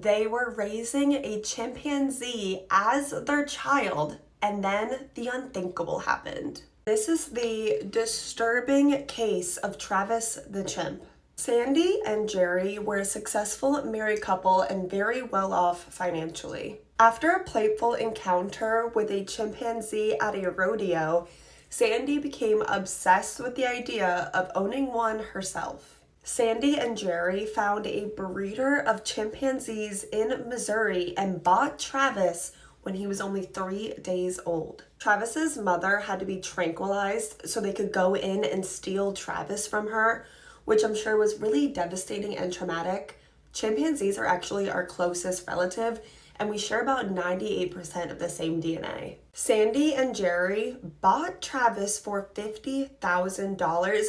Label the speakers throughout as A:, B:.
A: They were raising a chimpanzee as their child, and then the unthinkable happened. This is the disturbing case of Travis the chimp. Sandy and Jerry were a successful married couple and very well off financially. After a playful encounter with a chimpanzee at a rodeo, Sandy became obsessed with the idea of owning one herself. Sandy and Jerry found a breeder of chimpanzees in Missouri and bought Travis when he was only 3 days old. Travis's mother had to be tranquilized so they could go in and steal Travis from her, which I'm sure was really devastating and traumatic. Chimpanzees are actually our closest relative, and we share about 98% of the same DNA. Sandy and Jerry bought Travis for $50,000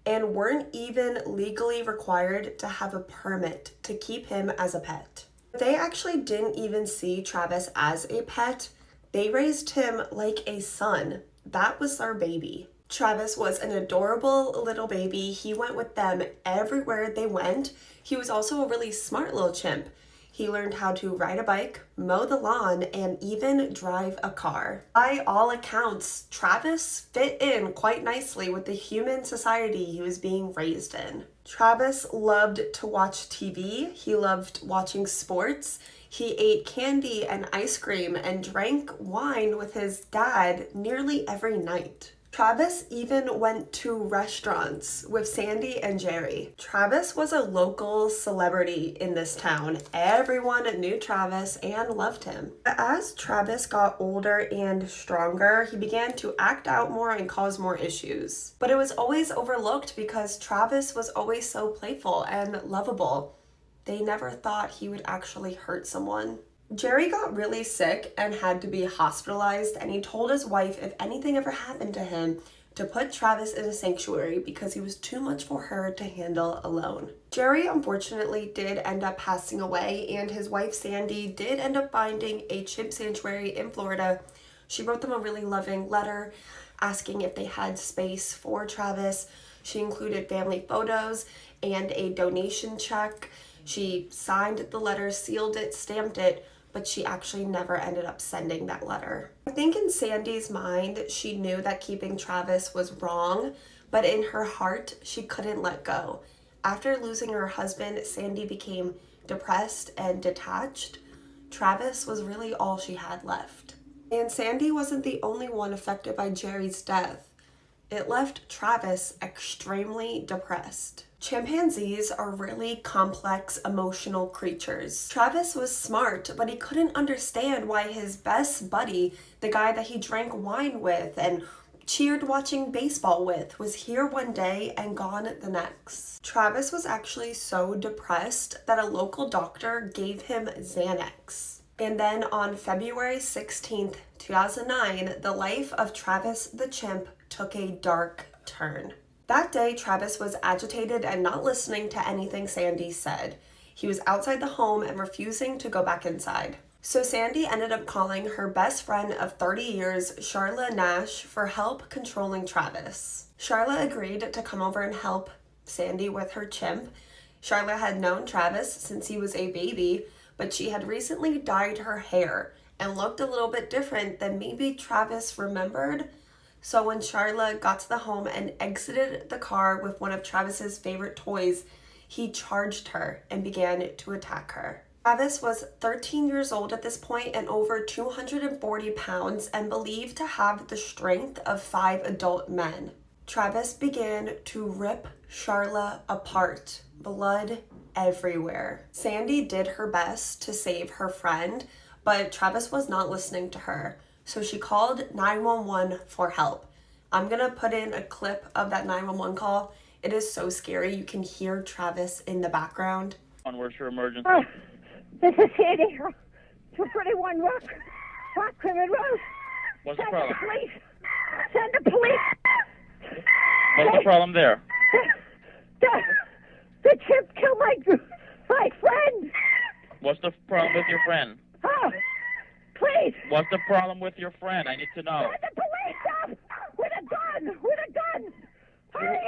A: and weren't even legally required to have a permit to keep him as a pet. They actually didn't even see Travis as a pet. They raised him like a son. That was their baby. Travis was an adorable little baby. He went with them everywhere they went. He was also a really smart little chimp. He learned how to ride a bike, mow the lawn, and even drive a car. By all accounts, Travis fit in quite nicely with the human society he was being raised in. Travis loved to watch TV. He loved watching sports. He ate candy and ice cream and drank wine with his dad nearly every night. Travis even went to restaurants with Sandy and Jerry. Travis was a local celebrity in this town. Everyone knew Travis and loved him. As Travis got older and stronger, he began to act out more and cause more issues. But it was always overlooked because Travis was always so playful and lovable. They never thought he would actually hurt someone. Jerry got really sick and had to be hospitalized, and he told his wife if anything ever happened to him to put Travis in a sanctuary because he was too much for her to handle alone. Jerry unfortunately did end up passing away, and his wife Sandy did end up finding a chimp sanctuary in Florida. She wrote them a really loving letter asking if they had space for Travis. She included family photos and a donation check. She signed the letter, sealed it, stamped it, but she actually never ended up sending that letter. I think in Sandy's mind, she knew that keeping Travis was wrong, but in her heart, she couldn't let go. After losing her husband, Sandy became depressed and detached. Travis was really all she had left. And Sandy wasn't the only one affected by Jerry's death. It left Travis extremely depressed. Chimpanzees are really complex emotional creatures. Travis was smart, but he couldn't understand why his best buddy, the guy that he drank wine with and cheered watching baseball with, was here one day and gone the next. Travis was actually so depressed that a local doctor gave him Xanax. And then on February 16th, 2009, the life of Travis the chimp took a dark turn. That day, Travis was agitated and not listening to anything Sandy said. He was outside the home and refusing to go back inside. So Sandy ended up calling her best friend of 30 years, Sharla Nash, for help controlling Travis. Sharla agreed to come over and help Sandy with her chimp. Sharla had known Travis since he was a baby, but she had recently dyed her hair and looked a little bit different than maybe Travis remembered. So when Sharla got to the home and exited the car with one of Travis's favorite toys, he charged her and began to attack her. Travis was 13 years old at this point and over 240 pounds and believed to have the strength of 5 adult men. Travis began to rip Sharla apart, blood everywhere. Sandy did her best to save her friend, but Travis was not listening to her. So she called 911 for help. I'm gonna put in a clip of that 911 call. It is so scary. You can hear Travis in the background.
B: Where's your emergency?
C: This is Sandy. 241 Rock River Road.
B: What's the
C: Send
B: problem?
C: the police. Send the police.
B: What's the problem there?
C: The chimp killed my friend.
B: What's the problem with your friend?
C: Oh, please.
B: What's the problem with your friend? I need to know.
C: Send the police up with a gun. With a gun.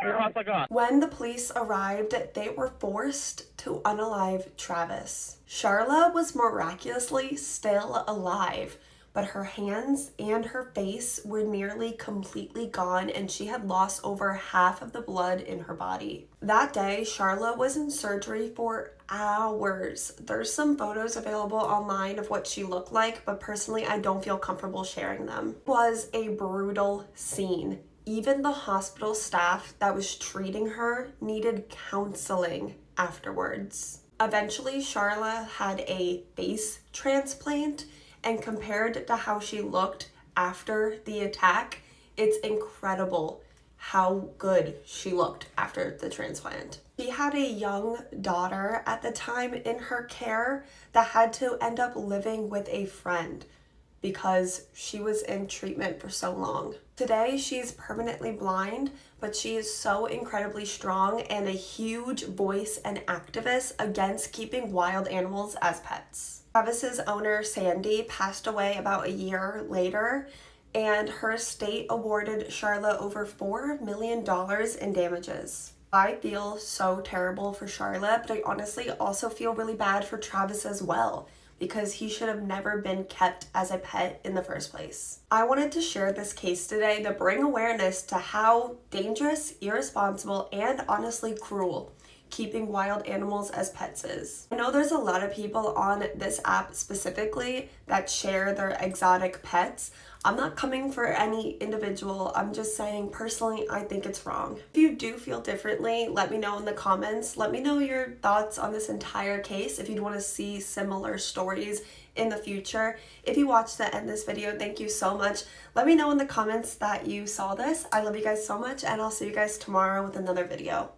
B: Who has a gun?
A: When the police arrived, they were forced to unalive Travis. Charla was miraculously still alive, but her hands and her face were nearly completely gone and she had lost over half of the blood in her body. That day, Charla was in surgery for hours. There's some photos available online of what she looked like, but personally, I don't feel comfortable sharing them. It was a brutal scene. Even the hospital staff that was treating her needed counseling afterwards. Eventually, Charla had a face transplant, and compared to how she looked after the attack, it's incredible how good she looked after the transplant. She had a young daughter at the time in her care that had to end up living with a friend because she was in treatment for so long. Today, she's permanently blind, but she is so incredibly strong and a huge voice and activist against keeping wild animals as pets. Travis's owner, Sandy, passed away about a year later, and her estate awarded Charla over $4 million in damages. I feel so terrible for Charla, but I honestly also feel really bad for Travis as well, because he should have never been kept as a pet in the first place. I wanted to share this case today to bring awareness to how dangerous, irresponsible, and honestly cruel keeping wild animals as pets is. I know there's a lot of people on this app specifically that share their exotic pets. I'm not coming for any individual, I'm just saying personally I think it's wrong. If you do feel differently, let me know in the comments. Let me know your thoughts on this entire case if you'd want to see similar stories in the future. If you watched the end of this video, thank you so much. Let me know in the comments that you saw this. I love you guys so much, and I'll see you guys tomorrow with another video.